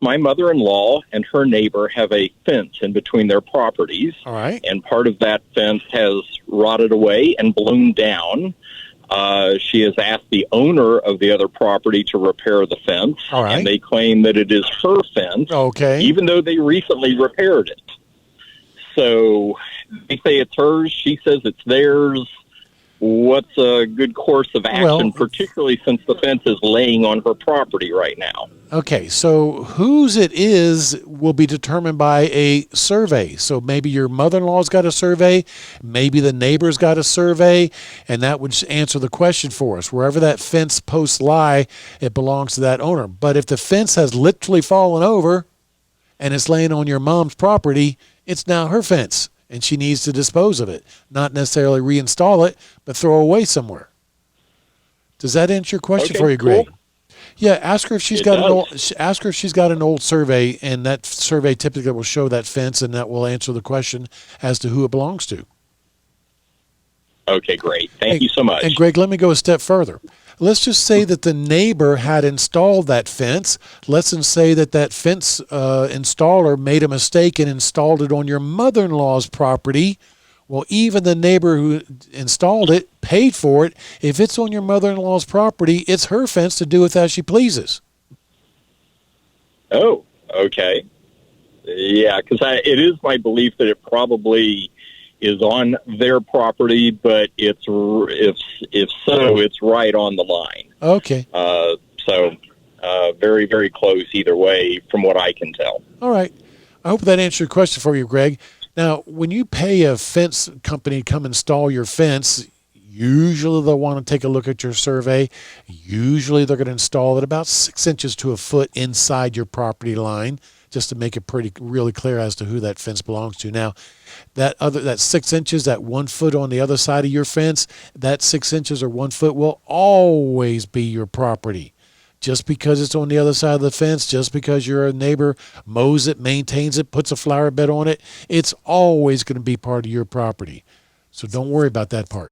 my mother-in-law and her neighbor have a fence in between their properties. All right. And part of that fence has rotted away and blown down. She has asked the owner of the other property to repair the fence. All right. And they claim that it is her fence, okay, even though they recently repaired it. So they say it's hers. She says it's theirs. What's a good course of action, particularly since the fence is laying on her property right now? Okay, so whose it is will be determined by a survey. So maybe your mother-in-law's got a survey, maybe the neighbor's got a survey, and that would answer the question for us. Wherever that fence posts lie, it belongs to that owner. But if the fence has literally fallen over and it's laying on your mom's property, it's now her fence, and she needs to dispose of it. Not necessarily reinstall it, but throw away somewhere. Does that answer your question for you, Greg? Cool. Yeah, ask her if she's got an old survey, and that survey typically will show that fence, and that will answer the question as to who it belongs to. Okay, great. Thank you so much. And Greg, let me go a step further. Let's just say that the neighbor had installed that fence. Let's say that that fence installer made a mistake and installed it on your mother-in-law's property. Well, even the neighbor who installed it paid for it. If it's on your mother-in-law's property, it's her fence to do with as she pleases. Oh, okay. Yeah, because it is my belief that it probably is on their property, but if so, it's right on the line. Okay. So very, very close either way from what I can tell. All right. I hope that answered your question for you, Greg. Now, when you pay a fence company to come install your fence, usually they'll want to take a look at your survey. Usually they're going to install it about 6 inches to a foot inside your property line, just to make it really clear as to who that fence belongs to. Now, that 6 inches, that 1 foot on the other side of your fence, that 6 inches or 1 foot will always be your property. Just because it's on the other side of the fence, just because your neighbor mows it, maintains it, puts a flower bed on it, it's always going to be part of your property. So don't worry about that part.